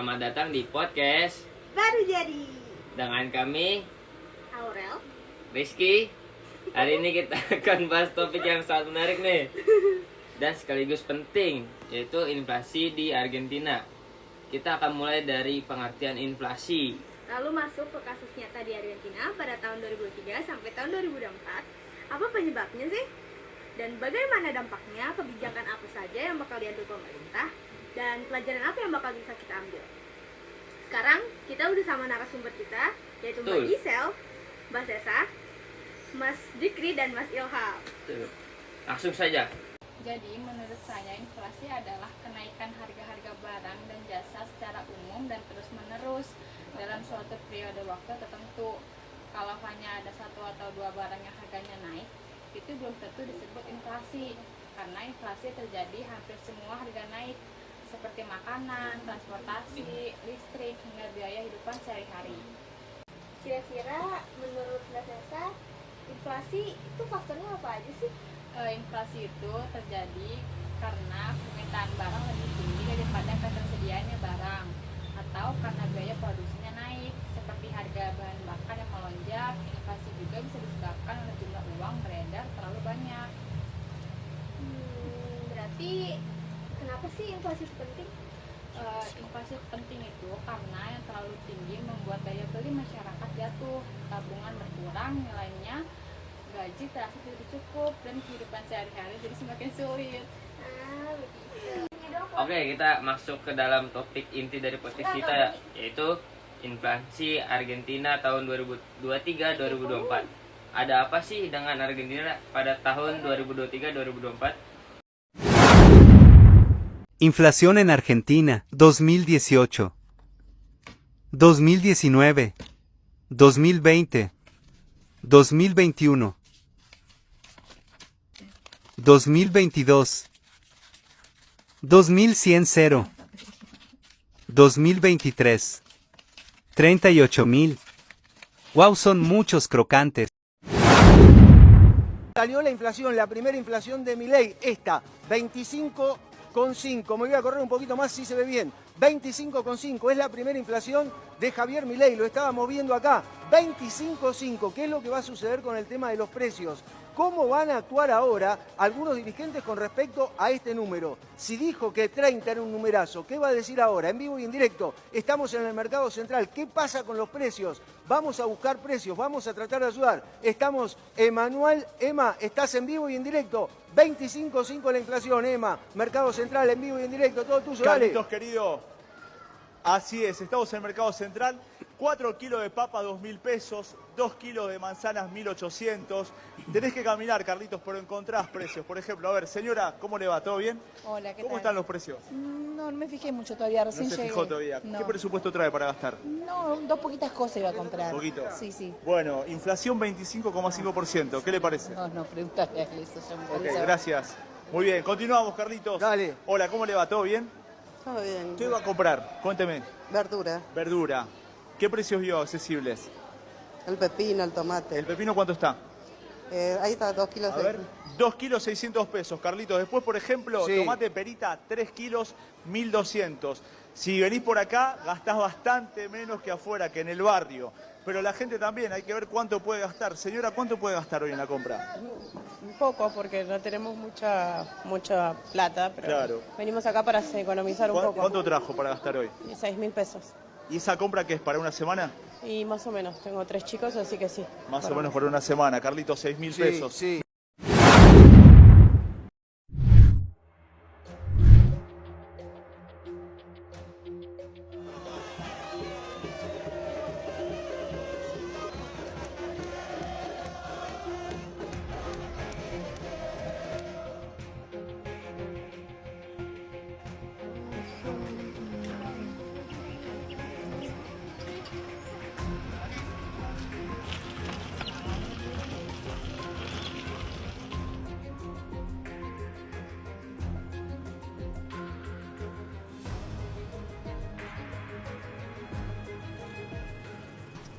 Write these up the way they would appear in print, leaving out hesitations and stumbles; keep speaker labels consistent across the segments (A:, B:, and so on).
A: selamat datang di podcast
B: Baru Jadi
A: dengan kami
B: Aurel.
A: Rizky. Hari ini kita akan bahas topik yang sangat menarik nih dan sekaligus penting, yaitu inflasi di Argentina. Kita akan mulai dari pengertian inflasi,
B: Lalu masuk ke kasus nyata di Argentina pada tahun 2003 sampai tahun 2024. Apa penyebabnya sih? Dan bagaimana dampaknya? Kebijakan apa saja yang bakal diambil pemerintah? Dan pelajaran apa yang bakal bisa kita ambil? Sekarang kita udah sama narasumber kita, yaitu Mbak
A: Betul.
B: Gisel, Mbak Sesa, Mas Dikri, dan Mas Ilham.
A: Tuh. Langsung saja.
C: Jadi menurut saya inflasi adalah kenaikan harga-harga barang dan jasa secara umum dan terus-menerus dalam suatu periode waktu tertentu. Kalau hanya ada satu atau dua barang yang harganya naik, itu belum tentu disebut inflasi, karena inflasi terjadi hampir semua harga naik, seperti makanan, transportasi, listrik, hingga biaya hidupan sehari-hari.
B: Kira-kira menurut Mbak Sesa, inflasi itu faktornya apa aja sih?
C: Inflasi itu terjadi karena permintaan barang lebih tinggi daripada ketersediaannya barang, atau karena biaya produksinya naik, seperti harga bahan bakar yang melonjak. Inflasi juga bisa disebabkan oleh jumlah uang beredar terlalu banyak.
B: Berarti kenapa sih inflasi itu penting?
C: Inflasi penting itu karena yang terlalu tinggi membuat daya beli masyarakat jatuh, tabungan berkurang nilainya, gaji terasa tidak cukup, dan kehidupan sehari-hari jadi semakin sulit.
B: Begitu.
A: Oke, kita masuk ke dalam topik inti dari podcast kita, yaitu inflasi Argentina tahun 2023-2024. Ada apa sih dengan Argentina pada tahun 2023-2024?
D: Inflación en Argentina, 2018, 2019, 2020, 2021, 2022, 2100, 2023, 38.000. Wow, son muchos crocantes.
E: Salió la inflación, la primera inflación de Milei, esta, 25,5. Me voy a correr un poquito más si se ve bien. 25,5 es la primera inflación de Javier Milei, lo estábamos viendo acá. 25,5. ¿Qué es lo que va a suceder con el tema de los precios? ¿Cómo van a actuar ahora algunos dirigentes con respecto a este número? Si dijo que 30 era un numerazo, ¿qué va a decir ahora? En vivo y en directo, estamos en el mercado central. ¿Qué pasa con los precios? Vamos a buscar precios, vamos a tratar de ayudar. Estamos, Emanuel, Emma, estás en vivo y en directo. 25,5 la inflación, Emma. Mercado central, en vivo y en directo, todo tuyo, dale.
F: Carlitos, querido, así es, estamos en el mercado central. 4 kilos de papa, 2.000 pesos, 2 kilos de manzanas, 1.800. Tenés que caminar, Carlitos, pero encontrás precios. Por ejemplo, a ver, señora, ¿cómo le va? ¿Todo bien?
G: Hola, ¿qué
F: ¿Cómo
G: tal?
F: están los precios?
G: No me fijé mucho todavía, recién
F: No se
G: llegué.
F: fijó todavía.
G: No.
F: ¿Qué presupuesto trae para gastar?
G: No, dos poquitas cosas iba a comprar.
F: ¿Poquito?
G: Sí, sí.
F: Bueno, inflación 25,5%. ¿Qué le parece?
G: No, preguntarle a eso, ya me
F: Ok,
G: parece.
F: gracias. Muy bien, continuamos, Carlitos.
E: Dale.
F: Hola, ¿cómo le va? ¿Todo bien?
H: Todo bien.
F: ¿Qué va a comprar? Cuénteme.
H: Verdura.
F: Verdura. ¿Qué precios vio accesibles?
H: El pepino, el tomate.
F: ¿El pepino cuánto está?
H: Ahí está, 2 kilos
F: A
H: de...
F: ver, 2 kilos 600 pesos, Carlitos. Después, por ejemplo,
E: Sí.
F: tomate perita, 3 kilos 1.200. Si venís por acá, gastás bastante menos que afuera, que en el barrio. Pero la gente también, hay que ver cuánto puede gastar. Señora, ¿cuánto puede gastar hoy en la compra?
I: Un poco, porque no tenemos mucha plata, pero
F: Claro.
I: venimos acá para economizar un poco.
F: ¿Cuánto trajo para gastar hoy?
I: 6.000 pesos.
F: ¿Y esa compra qué es, para una semana?
I: Y más o menos, tengo 3 chicos, así que sí.
F: Más
I: Bueno,
F: o menos para una semana. Carlitos, 6.000
E: Sí,
F: pesos.
E: sí.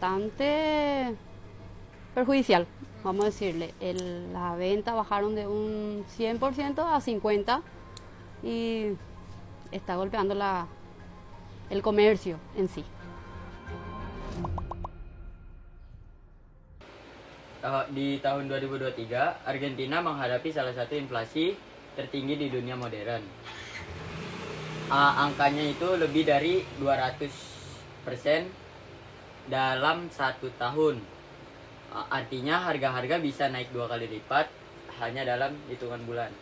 J: bastante perjudicial, vamos a decirle. La venta bajaron de un 100% a 50% y está golpeando el comercio en sí.
A: Di tahun 2023, Argentina menghadapi salah satu inflasi tertinggi di dunia modern. Angkanya itu lebih dari 200% dalam 1 tahun. Artinya harga-harga bisa naik 2 kali lipat hanya dalam hitungan bulan.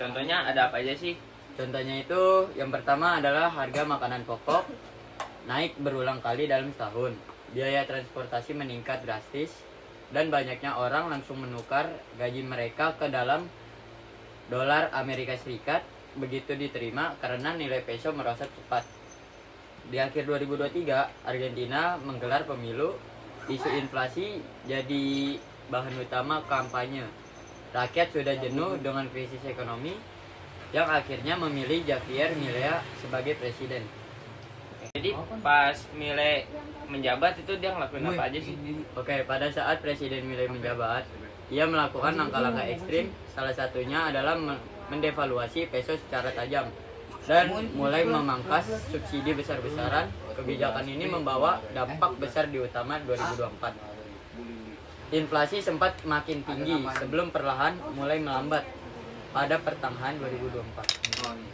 A: Contohnya ada apa aja sih? Contohnya itu yang pertama adalah harga makanan pokok naik berulang kali dalam setahun. Biaya transportasi meningkat drastis dan banyaknya orang langsung menukar gaji mereka ke dalam dolar Amerika Serikat begitu diterima karena nilai peso merosot cepat. Di akhir 2023, Argentina menggelar pemilu. Isu inflasi jadi bahan utama kampanye. Rakyat sudah jenuh dengan krisis ekonomi yang akhirnya memilih Javier Milei sebagai presiden. Jadi pas Milei menjabat itu dia ngelakuin apa aja sih? Oke, pada saat Presiden Milei menjabat, ia melakukan langkah-langkah ekstrim. Salah satunya adalah mendevaluasi peso secara tajam dan mulai memangkas subsidi besar-besaran. Kebijakan ini membawa dampak besar di utama 2024. Inflasi sempat makin tinggi sebelum perlahan mulai melambat pada pertengahan 2024.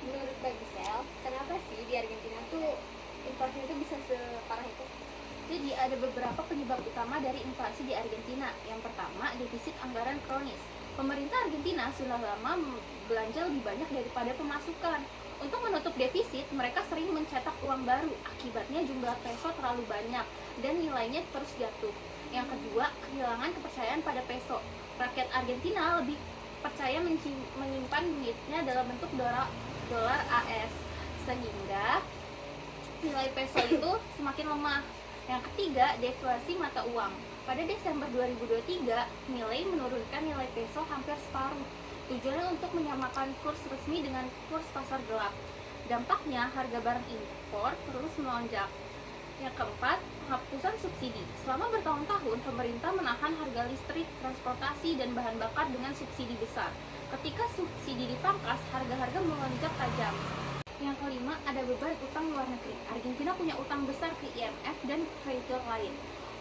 B: Menurut Kak Gisel, kenapa sih di Argentina tuh inflasi itu bisa separah itu?
C: Jadi ada beberapa penyebab utama dari inflasi di Argentina. Yang pertama, defisit anggaran kronis. Pemerintah Argentina sudah lama belanja lebih banyak daripada pemasukan. Untuk menutup defisit, mereka sering mencetak uang baru. Akibatnya jumlah peso terlalu banyak dan nilainya terus jatuh. Yang kedua, kehilangan kepercayaan pada peso. Rakyat Argentina lebih percaya menyimpan duitnya dalam bentuk dolar AS, sehingga nilai peso itu semakin lemah. Yang ketiga, deflasi mata uang. Pada Desember 2023, Milei menurunkan nilai peso hampir separuh. Tujuannya untuk menyamakan kurs resmi dengan kurs pasar gelap. Dampaknya, harga barang impor terus melonjak. Yang keempat, penghapusan subsidi. Selama bertahun-tahun, pemerintah menahan harga listrik, transportasi, dan bahan bakar dengan subsidi besar. Ketika subsidi dipangkas, harga-harga melonjak tajam. Yang kelima, ada beban utang luar negeri. Argentina punya utang besar ke IMF dan kreditor lain.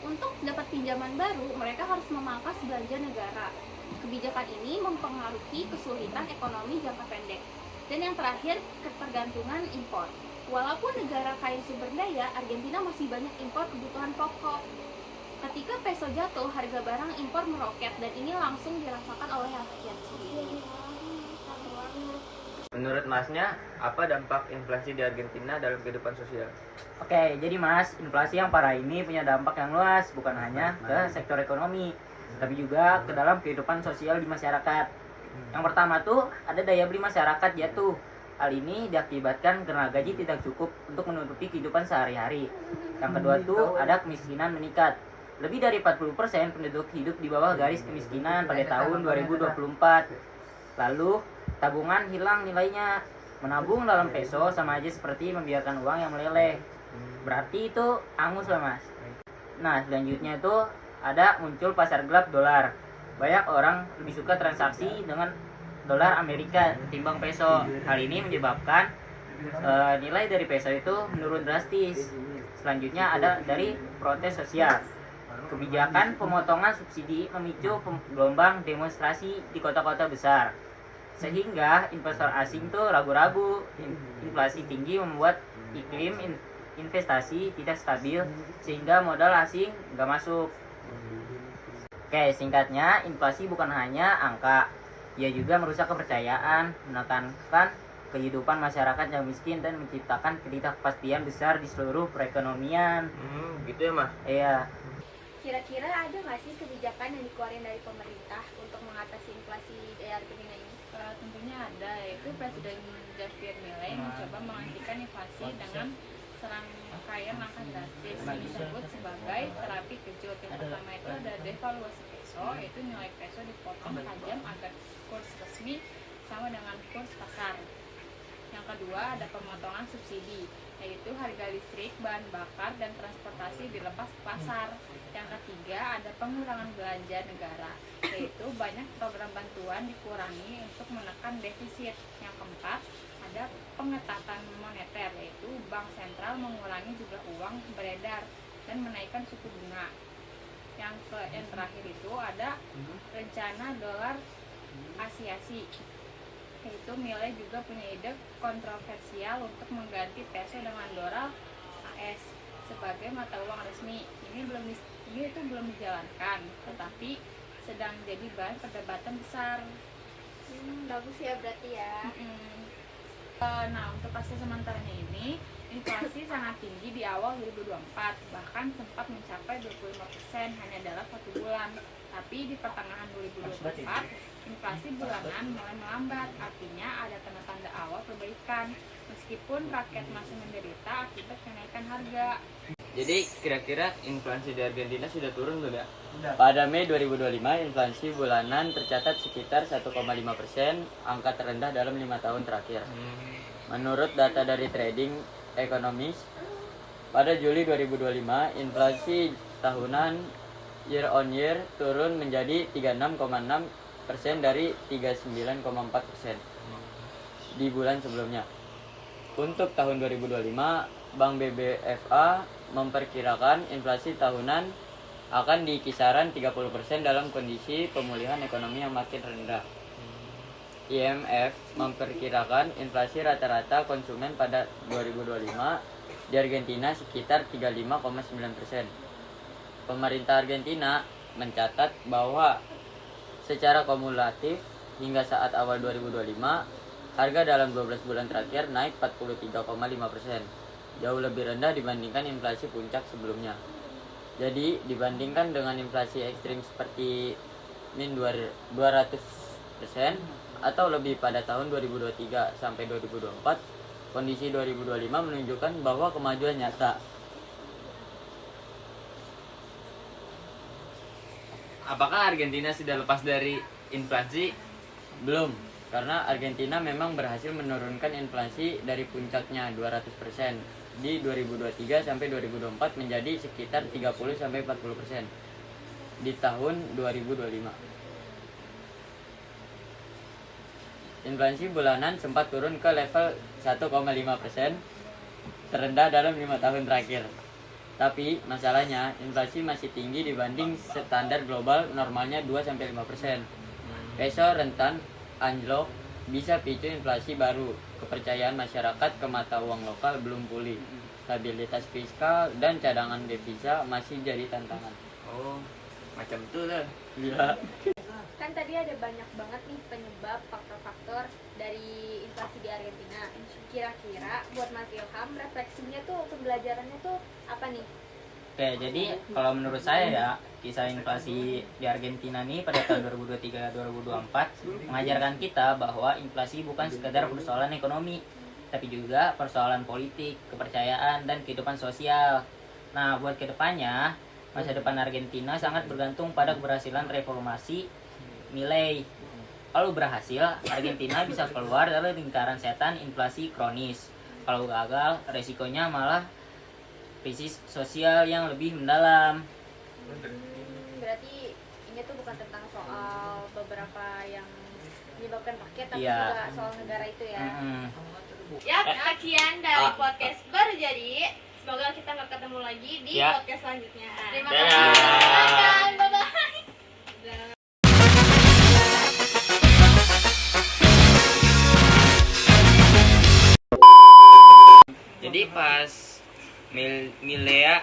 C: Untuk dapat pinjaman baru, mereka harus memangkas belanja negara. Kebijakan ini mempengaruhi kesulitan ekonomi jangka pendek. Dan yang terakhir, ketergantungan impor. Walaupun negara kaya sumber daya, Argentina masih banyak impor kebutuhan pokok. Ketika peso jatuh, harga barang impor meroket dan ini langsung dirasakan oleh rakyat.
A: Menurut Masnya, apa dampak inflasi di Argentina dalam kehidupan sosial?
K: Oke, jadi Mas, inflasi yang parah ini punya dampak yang luas, bukan hanya ke sektor ekonomi, tapi juga ke dalam kehidupan sosial di masyarakat. Yang pertama tuh, ada daya beli masyarakat jatuh. Hal ini diakibatkan karena gaji tidak cukup untuk menutupi kehidupan sehari-hari. Yang kedua tuh, ada kemiskinan meningkat. Lebih dari 40% penduduk hidup di bawah garis kemiskinan pada tahun 2024. Lalu, tabungan hilang nilainya. Menabung dalam peso sama aja seperti membiarkan uang yang meleleh. Berarti itu angus lah Mas. Nah, selanjutnya itu ada muncul pasar gelap dolar. Banyak orang lebih suka transaksi dengan dolar Amerika ketimbang peso. Hal ini menyebabkan nilai dari peso itu menurun drastis. Selanjutnya ada dari protes sosial. Kebijakan pemotongan subsidi memicu gelombang demonstrasi di kota-kota besar. Sehingga investor asing tuh ragu-ragu. Inflasi tinggi membuat iklim investasi tidak stabil sehingga modal asing nggak masuk. Oke, singkatnya inflasi bukan hanya angka, ia juga merusak kepercayaan, menekankan kehidupan masyarakat yang miskin dan menciptakan ketidakpastian besar di seluruh perekonomian.
A: Gitu ya Mas?
K: Iya.
B: Kira-kira ada nggak sih kebijakan yang dikeluarin dari pemerintah untuk mengatasi inflasi di Argentina ini?
C: Tentunya ada, yaitu Presiden Javier Milei mencoba menghentikan inflasi dengan serangkaian langkah drastis yang disebut sebagai terapi kejut. Yang pertama itu ada devaluasi peso, yaitu nilai peso dipotong tajam agar kurs resmi sama dengan kurs pasar. Yang kedua ada pemotongan subsidi, yaitu harga listrik, bahan bakar, dan transportasi dilepas pasar. Yang ketiga ada pengurangan belanja negara, yaitu banyak program bantuan dikurangi untuk menekan defisit. Yang keempat ada pengetatan moneter, yaitu bank sentral mengurangi jumlah uang beredar dan menaikkan suku bunga. Yang terakhir itu ada rencana dolar Asiasi, yaitu Milei juga punya ide kontroversial untuk mengganti peso dengan dolar AS sebagai mata uang resmi. Ini itu belum dijalankan, tetapi sedang jadi bahan perdebatan besar.
B: Bagus ya berarti ya.
C: Nah, untuk hasil sementaranya ini, inflasi sangat tinggi di awal 2024, bahkan sempat mencapai 25% hanya dalam 1 bulan. Tapi di pertengahan 2024, inflasi bulanan mulai melambat, artinya ada tanda-tanda awal perbaikan, meskipun rakyat masih menderita akibat kenaikan harga.
A: Jadi kira-kira inflasi di Argentina sudah turun belum ya?
K: Pada Mei 2025, inflasi bulanan tercatat sekitar 1,5%, angka terendah dalam 5 tahun terakhir. Menurut data dari Trading Economist, pada Juli 2025, inflasi tahunan year on year turun menjadi 36,6% dari 39,4% di bulan sebelumnya. Untuk tahun 2025, Bank BBVA memperkirakan inflasi tahunan akan di kisaran 30% dalam kondisi pemulihan ekonomi yang makin rendah. IMF memperkirakan inflasi rata-rata konsumen pada 2025 di Argentina sekitar 35,9%. Pemerintah Argentina mencatat bahwa secara kumulatif hingga saat awal 2025, harga dalam 12 bulan terakhir naik 43,5%. Jauh lebih rendah dibandingkan inflasi puncak sebelumnya. Jadi dibandingkan dengan inflasi ekstrim seperti min 200% atau lebih pada tahun 2023 sampai 2024, kondisi 2025 menunjukkan bahwa kemajuan nyata.
A: Apakah Argentina sudah lepas dari inflasi?
K: Belum, karena Argentina memang berhasil menurunkan inflasi dari puncaknya 200% di 2023 sampai 2024 menjadi sekitar 30-40% di tahun 2025. Inflasi bulanan sempat turun ke level 1,5%, terendah dalam 5 tahun terakhir. Tapi masalahnya inflasi masih tinggi dibanding standar global normalnya 2-5%. Peso rentan anjlok bisa picu inflasi baru. Kepercayaan masyarakat ke mata uang lokal belum pulih. Stabilitas fiskal dan cadangan devisa masih jadi tantangan.
A: Oh, macam itu lah.
K: Iya.
B: Kan tadi ada banyak banget nih penyebab faktor-faktor dari inflasi di Argentina. Kira-kira buat Mas Ilham, refleksinya tuh, pembelajarannya tuh apa nih?
K: Oke, jadi kalau menurut saya ya, kisah inflasi di Argentina nih pada tahun 2023-2024 mengajarkan kita bahwa inflasi bukan sekedar persoalan ekonomi, tapi juga persoalan politik, kepercayaan, dan kehidupan sosial. Nah, buat kedepannya, masa depan Argentina sangat bergantung pada keberhasilan reformasi Milei. Kalau berhasil, Argentina bisa keluar dari lingkaran setan inflasi kronis. Kalau gagal, resikonya malah krisis sosial yang lebih mendalam.
B: Berarti ini tuh bukan tentang soal beberapa yang menyebabkan rakyat, tapi
K: Iya.
B: juga soal negara itu ya.
L: Ya, sekian dari podcast baru jadi. Semoga kita nggak ketemu lagi di
K: Ya.
L: podcast selanjutnya. Terima
K: Dadah.
L: kasih. Bye-bye.
A: Jadi pas Milea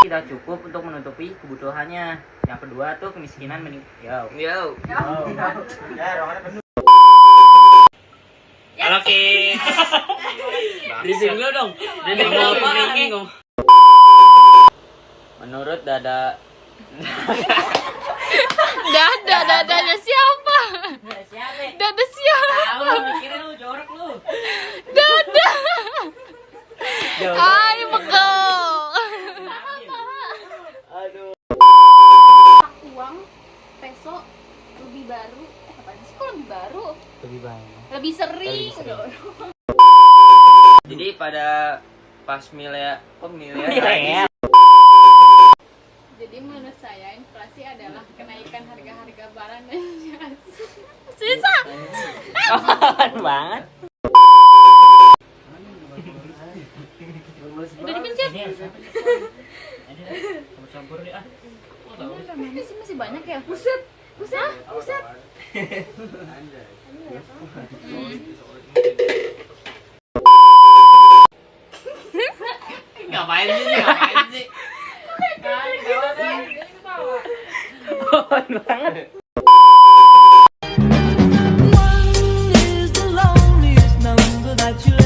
K: Tidak cukup untuk menutupi kebutuhannya. Yang kedua tuh kemiskinan meningkat.
A: Yo.
K: Halo Ki. Briefing dulu dong.
A: Briefing dulu, briefing.
K: Menurut Dada
C: Dadanya siapa? Dada siapa?
K: Tahu lu mikirin lu jorok lu.
C: Dada. Ay, pegel.
K: Aduh.
C: Uang peso lebih baru. Apaan sih kok lebih baru?
K: Lebih banyak.
C: Lebih sering.
A: Jadi pada pas Milea, kok Milea?
K: Milea.
C: Jadi menurut saya inflasi adalah kenaikan harga-harga barang dan jasa. Susah.
K: banget.
C: Udah dipencet.
A: Campur deh ah.
C: Ini sih masih banyak ya.
B: Buset, buset, buset.
A: Ngapain sih? Ngapain sih?
K: Pohon banget.
M: One is the loneliest number that you'll